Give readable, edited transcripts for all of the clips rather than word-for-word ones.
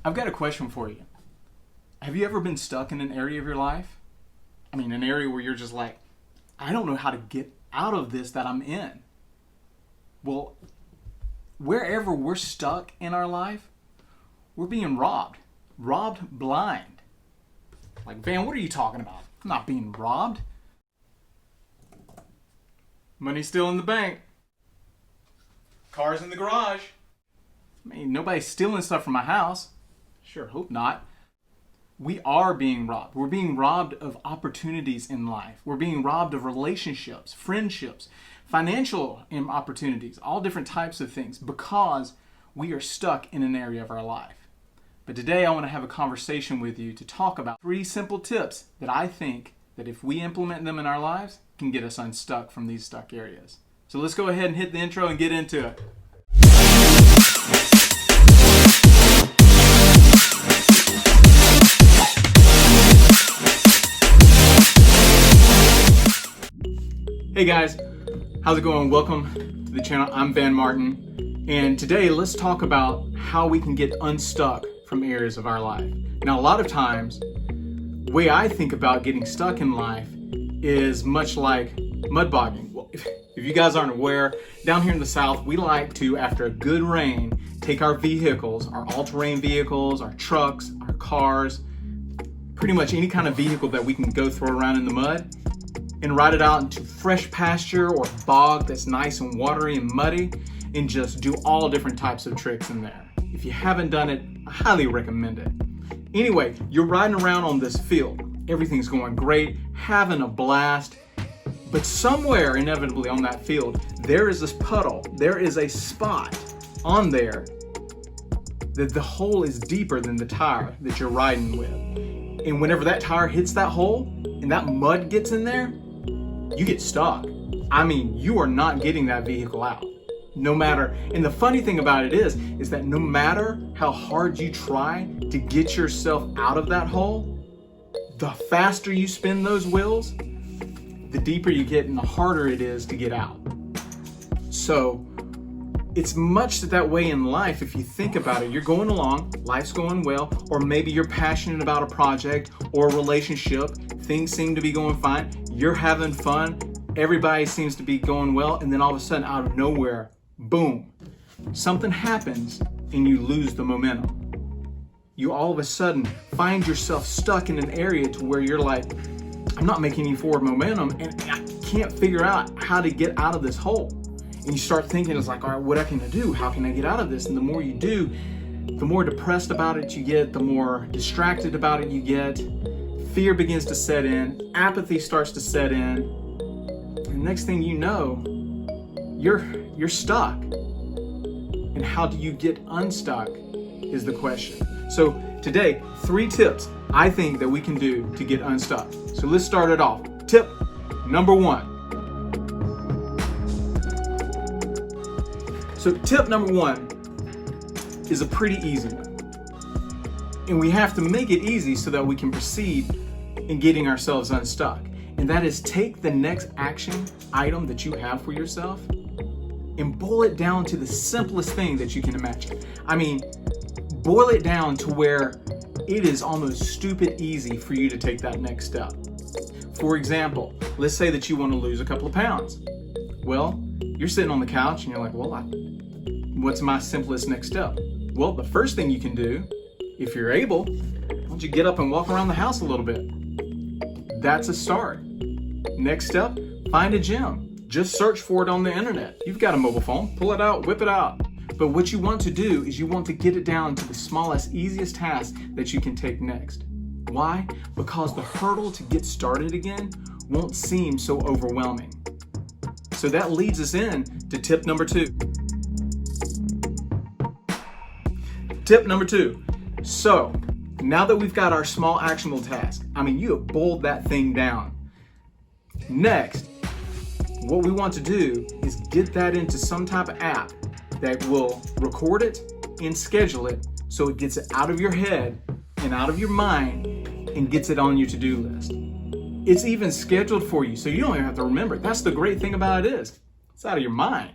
I've got a question for you. Have you ever been stuck in an area of your life? I mean, an area where you're just like, I don't know how to get out of this that I'm in. Well, wherever we're stuck in our life, we're being robbed blind. Like, Van, what are you talking about? I'm not being robbed. Money's still in the bank. Car's in the garage. I mean, nobody's stealing stuff from my house. Sure hope not. We are being robbed. We're being robbed of opportunities in life. We're being robbed of relationships, friendships, financial opportunities, all different types of things because we are stuck in an area of our life. But today I want to have a conversation with you to talk about 3 simple tips that I think that if we implement them in our lives can get us unstuck from these stuck areas. So let's go ahead and hit the intro and get into it. Hey guys, how's it going? Welcome to the channel. I'm Van Martin, and today let's talk about how we can get unstuck from areas of our life. Now, a lot of times, the way I think about getting stuck in life is much like mud bogging. Well, if you guys aren't aware, down here in the South, we like to, after a good rain, take our vehicles, our all-terrain vehicles, our trucks, our cars, pretty much any kind of vehicle that we can go throw around in the mud, and ride it out into fresh pasture or bog that's nice and watery and muddy, and just do all different types of tricks in there. If you haven't done it, I highly recommend it. Anyway, you're riding around on this field. Everything's going great, having a blast, but somewhere inevitably on that field, there is this puddle, there is a spot on there that the hole is deeper than the tire that you're riding with. And whenever that tire hits that hole and that mud gets in there, you get stuck. I mean, you are not getting that vehicle out. No matter, and the funny thing about it is that no matter how hard you try to get yourself out of that hole, the faster you spin those wheels, the deeper you get and the harder it is to get out. So it's much that way in life. If you think about it, you're going along, life's going well, or maybe you're passionate about a project or a relationship, things seem to be going fine, you're having fun, everybody seems to be going well, and then all of a sudden, out of nowhere, boom, something happens and you lose the momentum. You all of a sudden find yourself stuck in an area to where you're like, I'm not making any forward momentum and I can't figure out how to get out of this hole. And you start thinking, it's like, all right, what can I do? How can I get out of this? And the more you do, the more depressed about it you get, the more distracted about it you get. Fear begins to set in, apathy starts to set in, and next thing you know, you're stuck. And how do you get unstuck is the question. So today, 3 tips I think that we can do to get unstuck. So let's start it off. Tip number 1. So tip number 1 is a pretty easy one. And we have to make it easy so that we can proceed in getting ourselves unstuck. And that is take the next action item that you have for yourself and boil it down to the simplest thing that you can imagine. I mean, boil it down to where it is almost stupid easy for you to take that next step. For example, let's say that you want to lose a couple of pounds. Well, you're sitting on the couch and you're like, well, what's my simplest next step? Well, the first thing you can do, if you're able, why don't you get up and walk around the house a little bit? That's a start. Next step, find a gym. Just search for it on the internet. You've got a mobile phone, pull it out, whip it out. But what you want to do is you want to get it down to the smallest, easiest task that you can take next. Why? Because the hurdle to get started again won't seem so overwhelming. So that leads us in to tip number 2. Tip number 2. So now that we've got our small actionable task, I mean, you have boiled that thing down. Next, what we want to do is get that into some type of app that will record it and schedule it so it gets it out of your head and out of your mind and gets it on your to-do list. It's even scheduled for you, so you don't even have to remember it. That's the great thing about it is, it's out of your mind.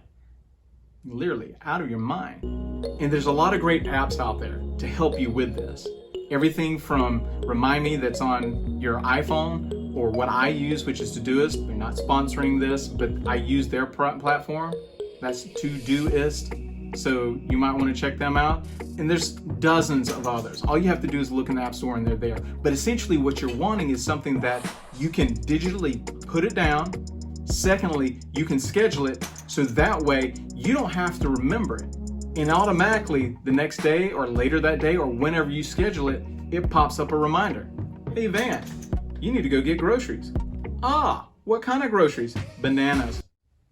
literally out of your mind. And there's a lot of great apps out there to help you with this. Everything from Remind Me that's on your iPhone, or what I use, which is Todoist. They're not sponsoring this, but I use their platform. That's Todoist. So you might want to check them out. And there's dozens of others. All you have to do is look in the App Store and they're there. But essentially what you're wanting is something that you can digitally put it down. Secondly, you can schedule it so that way you don't have to remember it. And automatically the next day or later that day or whenever you schedule it, it pops up a reminder. Hey Van, you need to go get groceries. Ah, what kind of groceries? Bananas.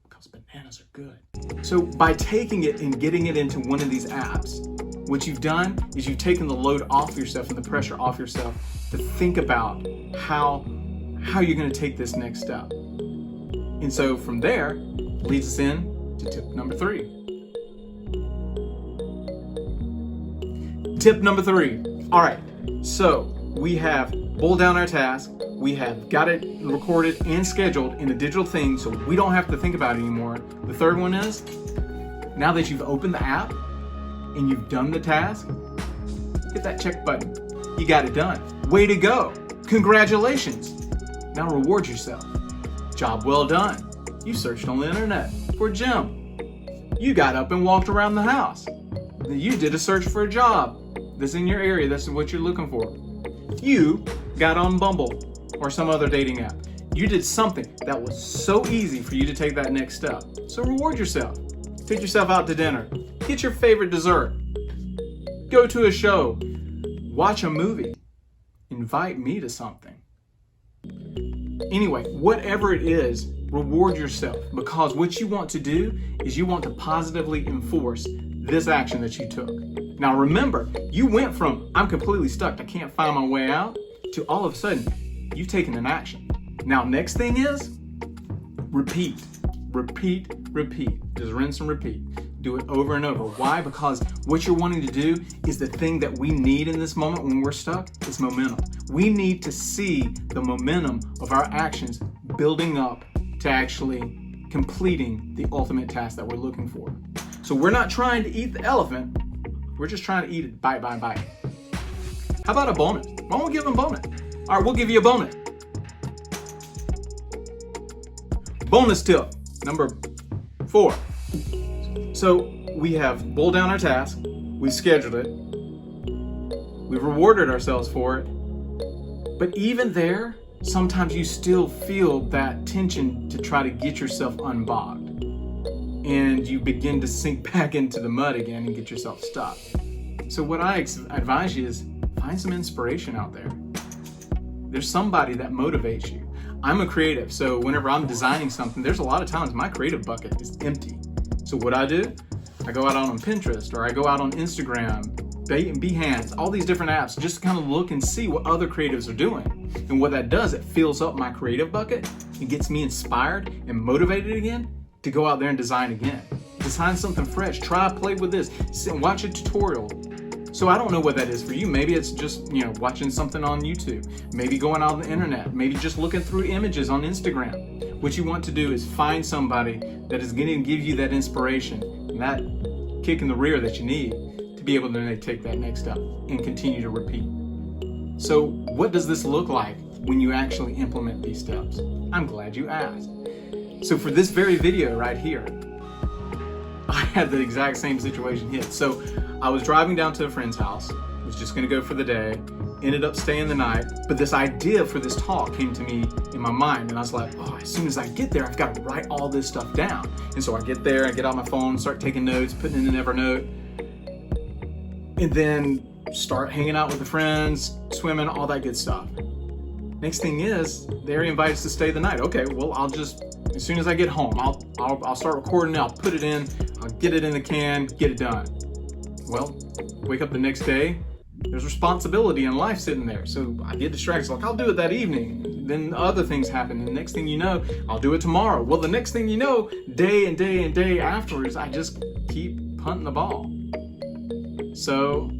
Because bananas are good. So by taking it and getting it into one of these apps, what you've done is you've taken the load off yourself and the pressure off yourself to think about how you're going to take this next step. And so from there, leads us in to tip number 3. Tip number 3. All right, so we have boiled down our task. We have got it recorded and scheduled in a digital thing so we don't have to think about it anymore. The third one is, now that you've opened the app and you've done the task, hit that check button. You got it done. Way to go. Congratulations. Now reward yourself. Job well done. You searched on the internet for a gym. You got up and walked around the house. You did a search for a job that's in your area. That's what you're looking for. You got on Bumble or some other dating app. You did something that was so easy for you to take that next step. So reward yourself. Take yourself out to dinner. Get your favorite dessert. Go to a show. Watch a movie. Invite me to something. Anyway, whatever it is, reward yourself, because what you want to do is you want to positively enforce this action that you took. Now remember, you went from I'm completely stuck, I can't find my way out, to all of a sudden you've taken an action. Now next thing is repeat. Just rinse and repeat. Do it over and over. Why? Because what you're wanting to do is the thing that we need in this moment when we're stuck is momentum. We need to see the momentum of our actions building up to actually completing the ultimate task that we're looking for. So we're not trying to eat the elephant. We're just trying to eat it bite by bite. How about a bonus? Why don't we give them a bonus? All right, we'll give you a bonus. Bonus tip number 4. So we have boiled down our task, we've scheduled it, we've rewarded ourselves for it, but even there, sometimes you still feel that tension to try to get yourself unbogged. And you begin to sink back into the mud again and get yourself stuck. So what I advise you is find some inspiration out there. There's somebody that motivates you. I'm a creative, so whenever I'm designing something, there's a lot of times my creative bucket is empty. So what I do, I go out on Pinterest or I go out on Instagram, Behance, all these different apps, just to kind of look and see what other creatives are doing. And what that does, it fills up my creative bucket and gets me inspired and motivated again to go out there and design again. Design something fresh, try play with this, sit and watch a tutorial. So I don't know what that is for you. Maybe it's just, watching something on YouTube, maybe going out on the internet, maybe just looking through images on Instagram. What you want to do is find somebody that is going to give you that inspiration and that kick in the rear that you need to be able to take that next step and continue to repeat. So what does this look like when you actually implement these steps? I'm glad you asked. So for this very video right here, I had the exact same situation hit. So I was driving down to a friend's house, was just gonna go for the day, ended up staying the night, but this idea for this talk came to me in my mind, and I was like, as soon as I get there, I've got to write all this stuff down. And so I get there, I get out my phone, start taking notes, putting in an Evernote, and then start hanging out with the friends, swimming, all that good stuff. Next thing is, they're invited to stay the night. Okay, well, I'll just, as soon as I get home, I'll start recording it, I'll put it in, I'll get it in the can, get it done. Well, wake up the next day, there's responsibility in life sitting there. So I get distracted, like I'll do it that evening. Then other things happen, and the next thing you know, I'll do it tomorrow. Well, the next thing you know, day and day and day afterwards, I just keep punting the ball. So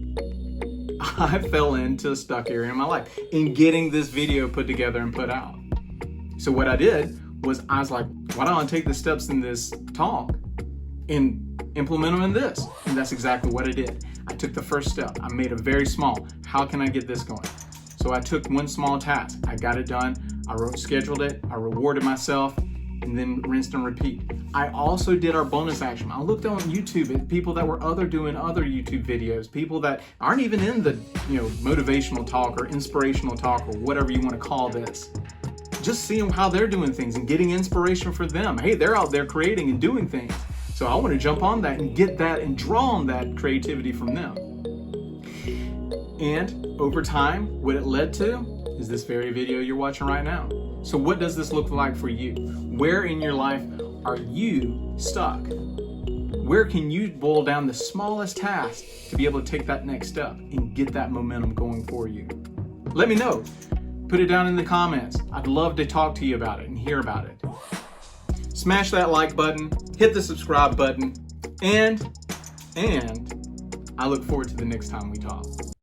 I fell into a stuck area in my life in getting this video put together and put out. So what I did was I was like, why don't I take the steps in this talk and implement them in this. And that's exactly what I did. I took the first step. I made it very small. How can I get this going? So I took one small task. I got it done. I scheduled it. I rewarded myself, and then rinsed and repeat. I also did our bonus action. I looked on YouTube at people that were doing other YouTube videos, people that aren't even in the motivational talk or inspirational talk or whatever you want to call this. Just seeing how they're doing things and getting inspiration for them. Hey, they're out there creating and doing things. So I want to jump on that and get that and draw on that creativity from them. And over time, what it led to is this very video you're watching right now. So what does this look like for you? Where in your life are you stuck? Where can you boil down the smallest task to be able to take that next step and get that momentum going for you? Let me know. Put it down in the comments. I'd love to talk to you about it and hear about it. Smash that like button, hit the subscribe button, and I look forward to the next time we talk.